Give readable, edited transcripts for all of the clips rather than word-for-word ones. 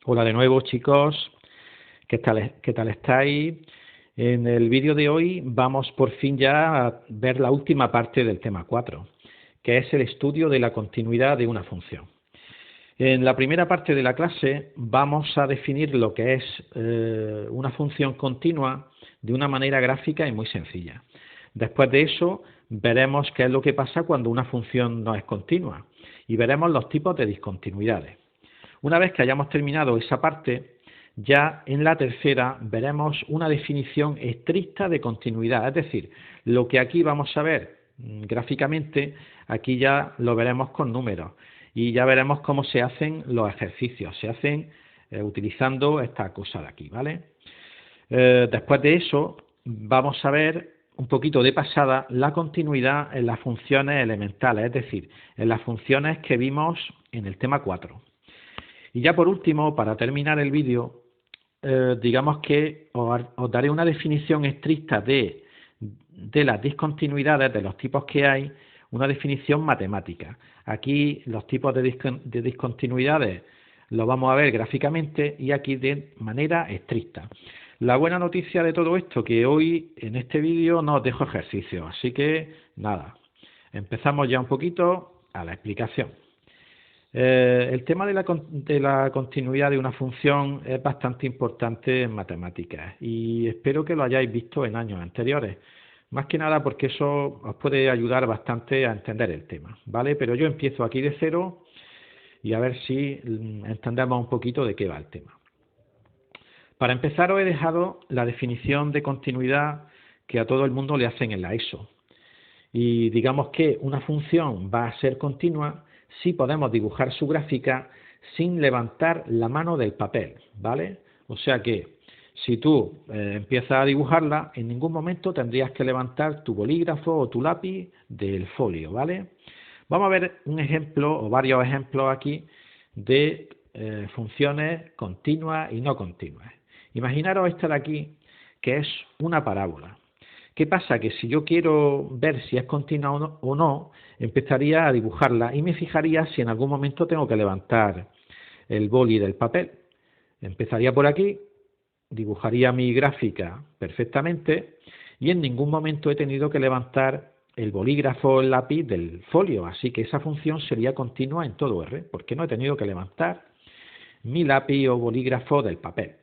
Hola de nuevo, chicos. ¿Qué tal estáis? En el vídeo de hoy vamos por fin ya a ver la última parte del tema 4, que es el estudio de la continuidad de una función. En la primera parte de la clase vamos a definir lo que es una función continua de una manera gráfica y muy sencilla. Después de eso veremos qué es lo que pasa cuando una función no es continua y veremos los tipos de discontinuidades. Una vez que hayamos terminado esa parte, ya en la tercera veremos una definición estricta de continuidad, es decir, lo que aquí vamos a ver gráficamente, aquí ya lo veremos con números y ya veremos cómo se hacen los ejercicios, se hacen utilizando esta cosa de aquí, ¿vale? Después de eso vamos a ver un poquito de pasada la continuidad en las funciones elementales, es decir, en las funciones que vimos en el tema 4. Y ya por último, para terminar el vídeo, digamos que os daré una definición estricta de las discontinuidades, de los tipos que hay, una definición matemática. Aquí los tipos de discontinuidades los vamos a ver gráficamente y aquí de manera estricta. La buena noticia de todo esto que hoy en este vídeo no os dejo ejercicio, así que nada, empezamos ya un poquito a la explicación. El tema de la continuidad de una función es bastante importante en matemáticas y espero que lo hayáis visto en años anteriores. Más que nada porque eso os puede ayudar bastante a entender el tema, ¿vale? Pero yo empiezo aquí de cero y a ver si entendemos un poquito de qué va el tema. Para empezar os he dejado la definición de continuidad que a todo el mundo le hacen en la ESO. Y digamos que una función va a ser continua si podemos dibujar su gráfica sin levantar la mano del papel, ¿vale? O sea que si tú empiezas a dibujarla, en ningún momento tendrías que levantar tu bolígrafo o tu lápiz del folio, ¿vale? Vamos a ver un ejemplo o varios ejemplos aquí de funciones continuas y no continuas. Imaginaros esta de aquí, que es una parábola. ¿Qué pasa? Que si yo quiero ver si es continua o no, empezaría a dibujarla y me fijaría si en algún momento tengo que levantar el boli del papel. Empezaría por aquí, dibujaría mi gráfica perfectamente y en ningún momento he tenido que levantar el bolígrafo o el lápiz del folio, así que esa función sería continua en todo R, porque no he tenido que levantar mi lápiz o bolígrafo del papel.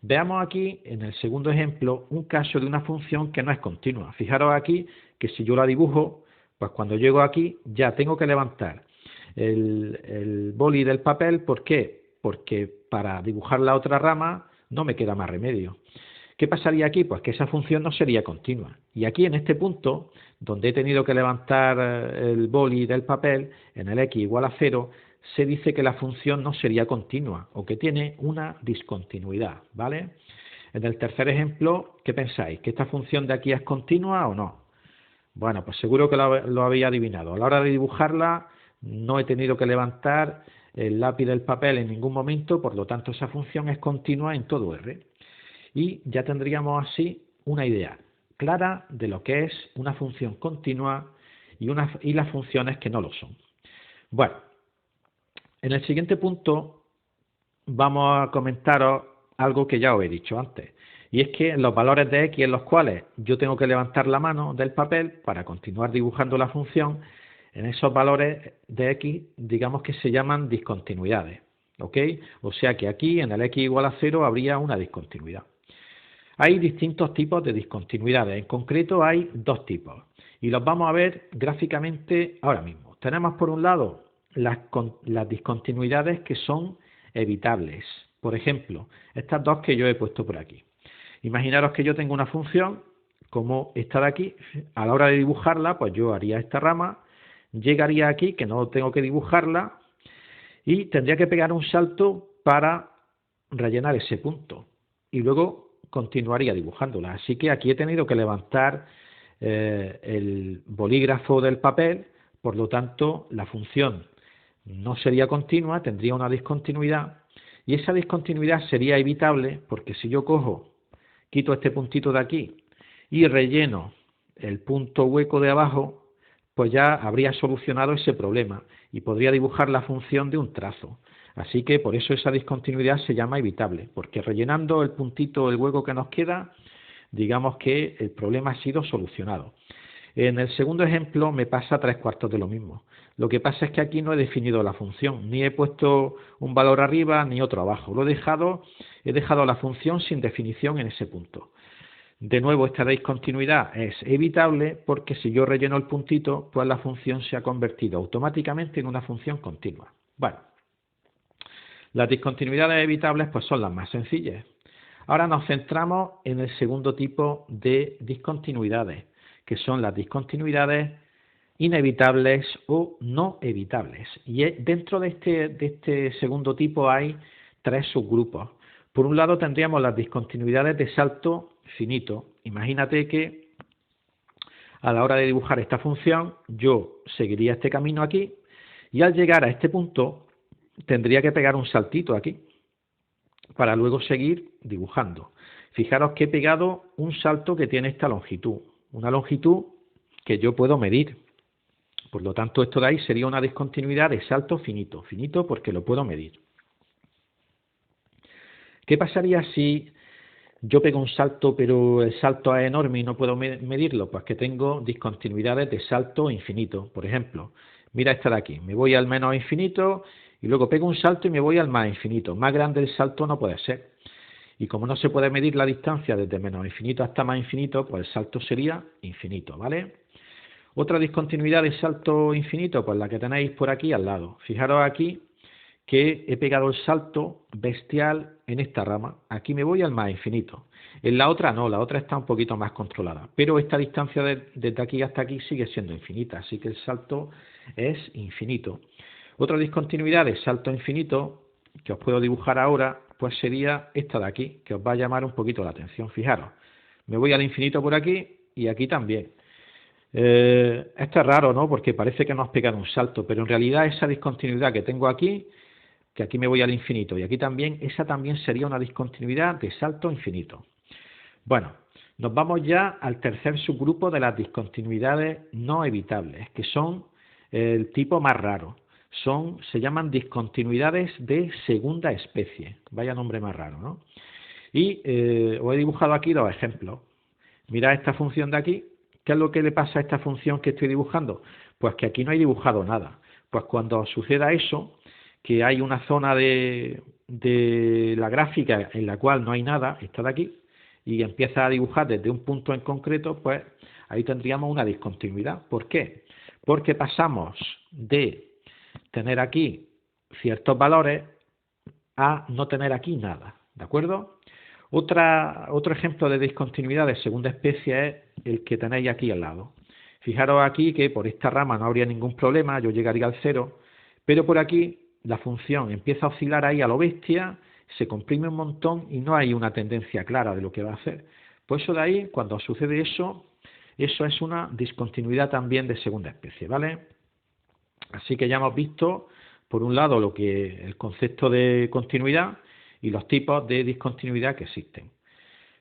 Veamos aquí, en el segundo ejemplo, un caso de una función que no es continua. Fijaros aquí que si yo la dibujo, pues cuando llego aquí ya tengo que levantar el boli del papel. ¿Por qué? Porque para dibujar la otra rama no me queda más remedio. ¿Qué pasaría aquí? Pues que esa función no sería continua. Y aquí en este punto, donde he tenido que levantar el boli del papel, en el x igual a 0, se dice que la función no sería continua o que tiene una discontinuidad, ¿vale? En el tercer ejemplo, ¿qué pensáis? ¿Que esta función de aquí es continua o no? Bueno, pues seguro que lo habéis adivinado. A la hora de dibujarla no he tenido que levantar el lápiz del papel en ningún momento, por lo tanto esa función es continua en todo R. Y ya tendríamos así una idea clara de lo que es una función continua y las funciones que no lo son. Bueno, en el siguiente punto vamos a comentaros algo que ya os he dicho antes, y es que los valores de x en los cuales yo tengo que levantar la mano del papel para continuar dibujando la función, en esos valores de x digamos que se llaman discontinuidades, ¿ok? O sea que aquí en el x igual a 0 habría una discontinuidad. Hay distintos tipos de discontinuidades, en concreto hay dos tipos, y los vamos a ver gráficamente ahora mismo. Tenemos por un lado las discontinuidades que son evitables. Por ejemplo, estas dos que yo he puesto por aquí. Imaginaros que yo tengo una función como esta de aquí. A la hora de dibujarla, pues yo haría esta rama, llegaría aquí, que no tengo que dibujarla, y tendría que pegar un salto para rellenar ese punto. Y luego continuaría dibujándola. Así que aquí he tenido que levantar el bolígrafo del papel, por lo tanto la función no sería continua, tendría una discontinuidad y esa discontinuidad sería evitable porque si yo quito este puntito de aquí y relleno el punto hueco de abajo, pues ya habría solucionado ese problema y podría dibujar la función de un trazo. Así que por eso esa discontinuidad se llama evitable, porque rellenando el puntito, el hueco que nos queda, digamos que el problema ha sido solucionado. En el segundo ejemplo me pasa 3/4 de lo mismo. Lo que pasa es que aquí no he definido la función, ni he puesto un valor arriba ni otro abajo. He dejado la función sin definición en ese punto. De nuevo, esta discontinuidad es evitable porque si yo relleno el puntito, pues la función se ha convertido automáticamente en una función continua. Bueno, las discontinuidades evitables pues son las más sencillas. Ahora nos centramos en el segundo tipo de discontinuidades, que son las discontinuidades inevitables o no evitables. Y dentro de este segundo tipo hay 3 subgrupos. Por un lado tendríamos las discontinuidades de salto finito. Imagínate que a la hora de dibujar esta función yo seguiría este camino aquí y al llegar a este punto tendría que pegar un saltito aquí para luego seguir dibujando. Fijaros que he pegado un salto que tiene esta longitud, una longitud que yo puedo medir. Por lo tanto, esto de ahí sería una discontinuidad de salto finito, finito porque lo puedo medir. ¿Qué pasaría si yo pego un salto pero el salto es enorme y no puedo medirlo? Pues que tengo discontinuidades de salto infinito. Por ejemplo, mira esta de aquí, me voy al menos infinito y luego pego un salto y me voy al más infinito. Más grande el salto no puede ser. Y como no se puede medir la distancia desde menos infinito hasta más infinito, pues el salto sería infinito, ¿vale? Otra discontinuidad de salto infinito, pues la que tenéis por aquí al lado. Fijaros aquí que he pegado el salto bestial en esta rama. Aquí me voy al más infinito. En la otra no, la otra está un poquito más controlada. Pero esta distancia desde aquí hasta aquí sigue siendo infinita, así que el salto es infinito. Otra discontinuidad de salto infinito que os puedo dibujar ahora, pues sería esta de aquí, que os va a llamar un poquito la atención. Fijaros, me voy al infinito por aquí y aquí también. Esto es raro, ¿no? Porque parece que no has pegado un salto, pero en realidad esa discontinuidad que tengo aquí, que aquí me voy al infinito y aquí también, esa también sería una discontinuidad de salto infinito. Bueno, nos vamos ya al tercer subgrupo de las discontinuidades no evitables, que son el tipo más raro. Se llaman discontinuidades de segunda especie. Vaya nombre más raro, ¿no? Y os he dibujado aquí 2 ejemplos. Mirad esta función de aquí. ¿Qué es lo que le pasa a esta función que estoy dibujando? Pues que aquí no he dibujado nada. Pues cuando suceda eso, que hay una zona de la gráfica en la cual no hay nada, esta de aquí, y empieza a dibujar desde un punto en concreto, pues ahí tendríamos una discontinuidad. ¿Por qué? Porque pasamos de tener aquí ciertos valores a no tener aquí nada, ¿de acuerdo? Otro ejemplo de discontinuidad de segunda especie es el que tenéis aquí al lado. Fijaros aquí que por esta rama no habría ningún problema, yo llegaría al 0, pero por aquí la función empieza a oscilar ahí a lo bestia, se comprime un montón y no hay una tendencia clara de lo que va a hacer. Por eso de ahí, cuando sucede eso es una discontinuidad también de segunda especie, ¿vale? Así que ya hemos visto, por un lado, el concepto de continuidad y los tipos de discontinuidad que existen.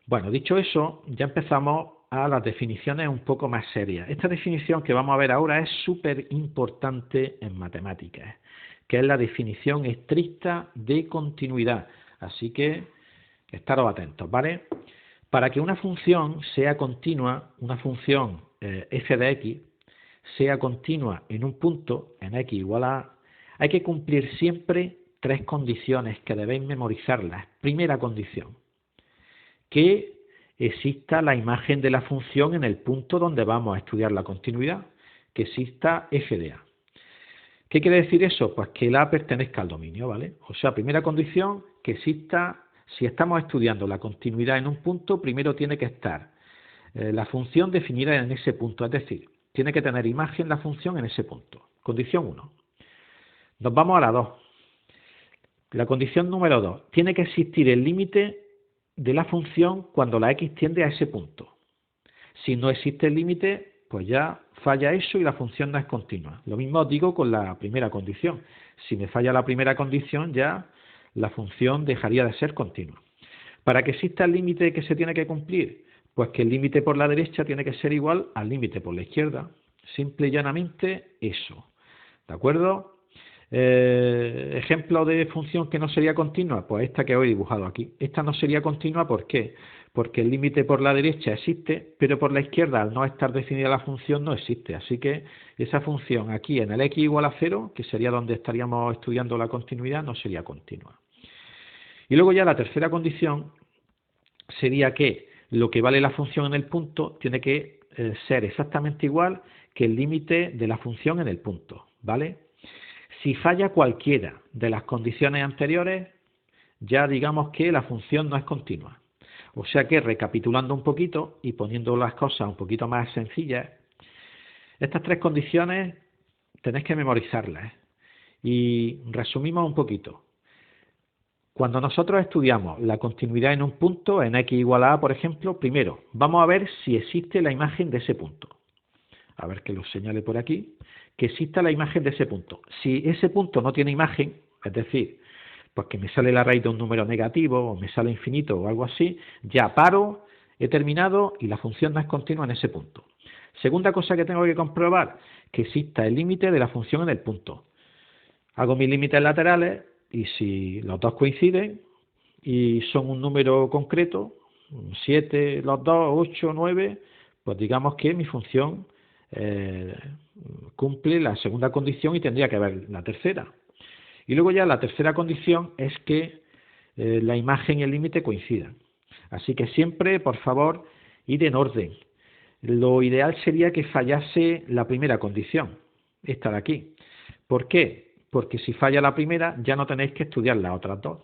Bueno, dicho eso, ya empezamos a las definiciones un poco más serias. Esta definición que vamos a ver ahora es súper importante en matemáticas, que es la definición estricta de continuidad. Así que estaros atentos, ¿vale? Para que una función sea continua, una función f de x, sea continua en un punto, en x igual a, hay que cumplir siempre 3 condiciones que debéis memorizarlas. Primera condición, que exista la imagen de la función en el punto donde vamos a estudiar la continuidad, que exista f de a. ¿Qué quiere decir eso? Pues que el a pertenezca al dominio, ¿vale? O sea, primera condición, que exista, si estamos estudiando la continuidad en un punto, primero tiene que estar la función definida en ese punto, es decir, tiene que tener imagen la función en ese punto. Condición 1. Nos vamos a la 2. La condición número 2. Tiene que existir el límite de la función cuando la x tiende a ese punto. Si no existe el límite, pues ya falla eso y la función no es continua. Lo mismo os digo con la primera condición. Si me falla la primera condición, ya la función dejaría de ser continua. Para que exista el límite que se tiene que cumplir, pues que el límite por la derecha tiene que ser igual al límite por la izquierda. Simple y llanamente eso. ¿De acuerdo? Ejemplo de función que no sería continua, pues esta que he dibujado aquí. Esta no sería continua, ¿por qué? Porque el límite por la derecha existe, pero por la izquierda, al no estar definida la función, no existe. Así que esa función aquí en el x igual a 0, que sería donde estaríamos estudiando la continuidad, no sería continua. Y luego ya la tercera condición sería que lo que vale la función en el punto tiene que ser exactamente igual que el límite de la función en el punto, ¿vale? Si falla cualquiera de las condiciones anteriores, ya digamos que la función no es continua. O sea que, recapitulando un poquito y poniendo las cosas un poquito más sencillas, estas tres condiciones tenéis que memorizarlas. Y resumimos un poquito. Cuando nosotros estudiamos la continuidad en un punto, en x igual a, por ejemplo, primero vamos a ver si existe la imagen de ese punto. A ver que lo señale por aquí, que exista la imagen de ese punto. Si ese punto no tiene imagen, es decir, pues que me sale la raíz de un número negativo o me sale infinito o algo así, ya paro, he terminado y la función no es continua en ese punto. Segunda cosa que tengo que comprobar, que exista el límite de la función en el punto. Hago mis límites laterales y si los dos coinciden y son un número concreto, 7 los dos, 8, 9, pues digamos que mi función cumple la segunda condición y tendría que haber la tercera. Y luego ya la tercera condición es que la imagen y el límite coincidan. Así que siempre, por favor, ir en orden. Lo ideal sería que fallase la primera condición, esta de aquí. ¿Por qué? Porque si falla la primera, ya no tenéis que estudiar las otras dos.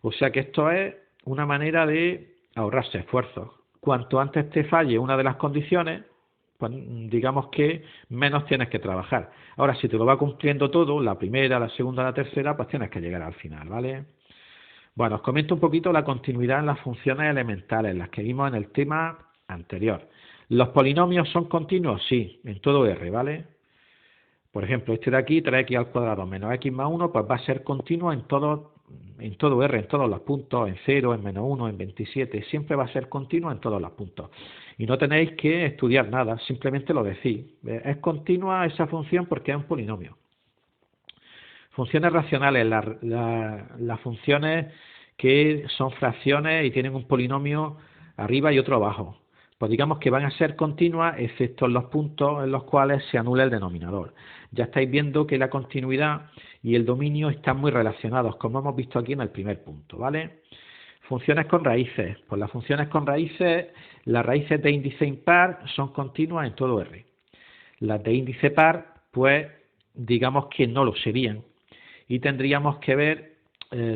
O sea que esto es una manera de ahorrarse esfuerzos. Cuanto antes te falle una de las condiciones, pues digamos que menos tienes que trabajar. Ahora, si te lo va cumpliendo todo, la primera, la segunda, la tercera, pues tienes que llegar al final, ¿vale? Bueno, os comento un poquito la continuidad en las funciones elementales, las que vimos en el tema anterior. ¿Los polinomios son continuos? Sí, en todo R, ¿vale? Por ejemplo, este de aquí, 3x al cuadrado menos x más 1, pues va a ser continuo en todo R, en todos los puntos, en 0, en menos 1, en 27, siempre va a ser continuo en todos los puntos. Y no tenéis que estudiar nada, simplemente lo decís. Es continua esa función porque es un polinomio. Funciones racionales, las funciones que son fracciones y tienen un polinomio arriba y otro abajo. Pues digamos que van a ser continuas excepto en los puntos en los cuales se anula el denominador. Ya estáis viendo que la continuidad y el dominio están muy relacionados, como hemos visto aquí en el primer punto, ¿vale? Funciones con raíces. Pues las funciones con raíces, las raíces de índice impar son continuas en todo R. Las de índice par, pues digamos que no lo serían. Y tendríamos que ver,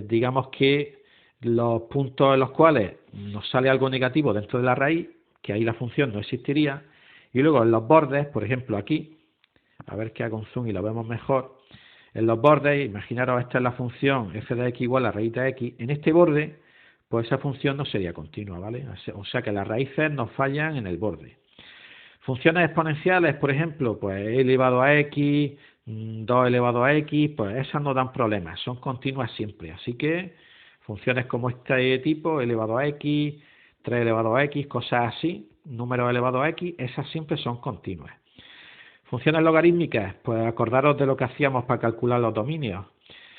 digamos que los puntos en los cuales nos sale algo negativo dentro de la raíz, que ahí la función no existiría, y luego en los bordes, por ejemplo aquí, a ver que hago un zoom y lo vemos mejor, en los bordes, imaginaros esta es la función f de x igual a raíz de x, en este borde, pues esa función no sería continua, ¿vale? O sea que las raíces nos fallan en el borde. Funciones exponenciales, por ejemplo, pues e elevado a x, 2 elevado a x, pues esas no dan problemas, son continuas siempre. Así que funciones como este tipo, elevado a x, 3 elevado a x, cosas así, números elevados a x, esas siempre son continuas. Funciones logarítmicas, pues acordaros de lo que hacíamos para calcular los dominios.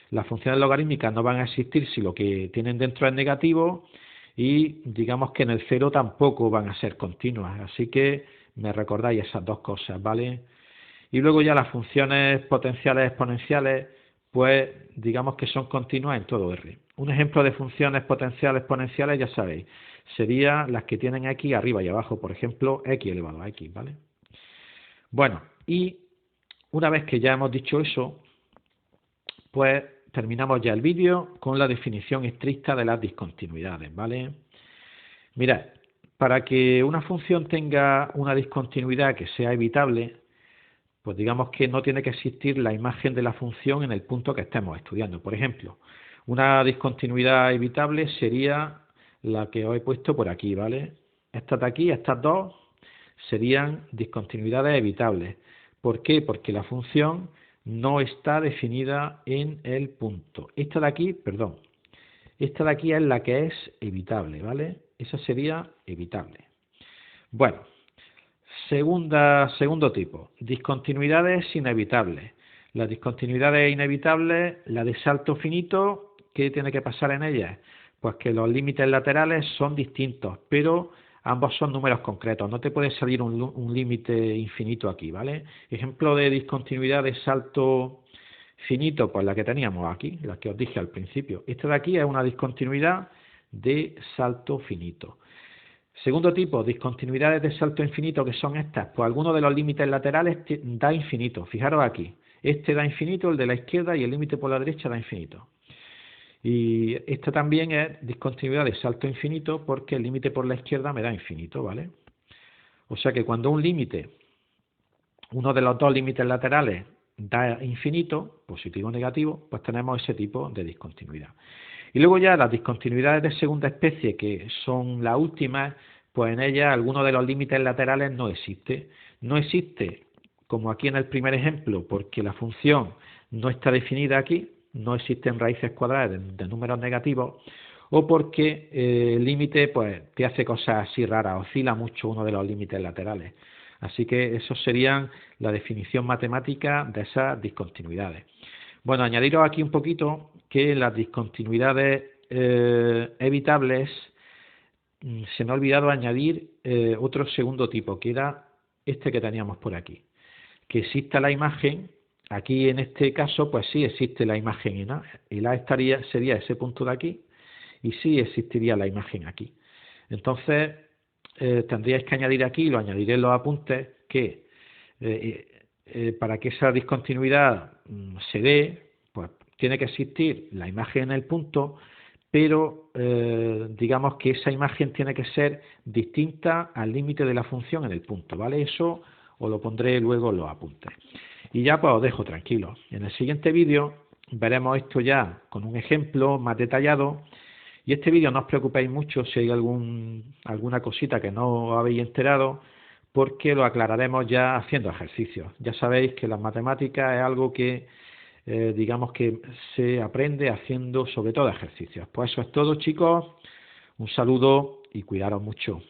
Las funciones logarítmicas no van a existir si lo que tienen dentro es negativo y digamos que en el cero tampoco van a ser continuas. Así que me recordáis esas dos cosas, ¿vale? Y luego ya las funciones potenciales exponenciales, pues digamos que son continuas en todo R. Un ejemplo de funciones potenciales exponenciales, ya sabéis, sería las que tienen x arriba y abajo, por ejemplo, x elevado a x, ¿vale? Bueno, y una vez que ya hemos dicho eso, pues terminamos ya el vídeo con la definición estricta de las discontinuidades, ¿vale? Mirad, para que una función tenga una discontinuidad que sea evitable, pues digamos que no tiene que existir la imagen de la función en el punto que estemos estudiando. Por ejemplo, una discontinuidad evitable sería la que os he puesto por aquí, ¿vale? Estas de aquí, estas dos, serían discontinuidades evitables. ¿Por qué? Porque la función no está definida en el punto. Esta de aquí, perdón, esta de aquí es la que es evitable, ¿vale? Esa sería evitable. Bueno, segundo tipo, discontinuidades inevitables. Las discontinuidades inevitables, la de salto finito, ¿qué tiene que pasar en ellas? Pues que los límites laterales son distintos, pero ambos son números concretos. No te puede salir un límite infinito aquí, ¿vale? Ejemplo de discontinuidad de salto finito, pues la que teníamos aquí, la que os dije al principio. Esta de aquí es una discontinuidad de salto finito. Segundo tipo, discontinuidades de salto infinito, que son estas. Pues alguno de los límites laterales da infinito. Fijaros aquí. Este da infinito, el de la izquierda, y el límite por la derecha da infinito. Y esta también es discontinuidad de salto infinito porque el límite por la izquierda me da infinito, ¿vale? O sea que cuando un límite, uno de los dos límites laterales da infinito, positivo o negativo, pues tenemos ese tipo de discontinuidad. Y luego ya las discontinuidades de segunda especie, que son las últimas, pues en ellas alguno de los límites laterales no existe. No existe, como aquí en el primer ejemplo, porque la función no está definida aquí, no existen raíces cuadradas de números negativos, o porque el límite pues te hace cosas así raras, oscila mucho uno de los límites laterales. Así que eso serían la definición matemática de esas discontinuidades. Bueno, añadiros aquí un poquito que las discontinuidades evitables, se me ha olvidado añadir otro segundo tipo, que era este que teníamos por aquí. Que exista la imagen, aquí en este caso, pues sí existe la imagen en A. El A sería ese punto de aquí, y sí existiría la imagen aquí. Entonces, tendríais que añadir aquí, lo añadiré en los apuntes, que para que esa discontinuidad se dé, pues tiene que existir la imagen en el punto, pero digamos que esa imagen tiene que ser distinta al límite de la función en el punto, ¿vale? Eso os lo pondré luego en los apuntes. Y ya pues os dejo tranquilos. En el siguiente vídeo veremos esto ya con un ejemplo más detallado. Y este vídeo no os preocupéis mucho si hay alguna cosita que no os habéis enterado, porque lo aclararemos ya haciendo ejercicios. Ya sabéis que las matemáticas es algo que digamos que se aprende haciendo sobre todo ejercicios. Pues eso es todo, chicos. Un saludo y cuidaros mucho.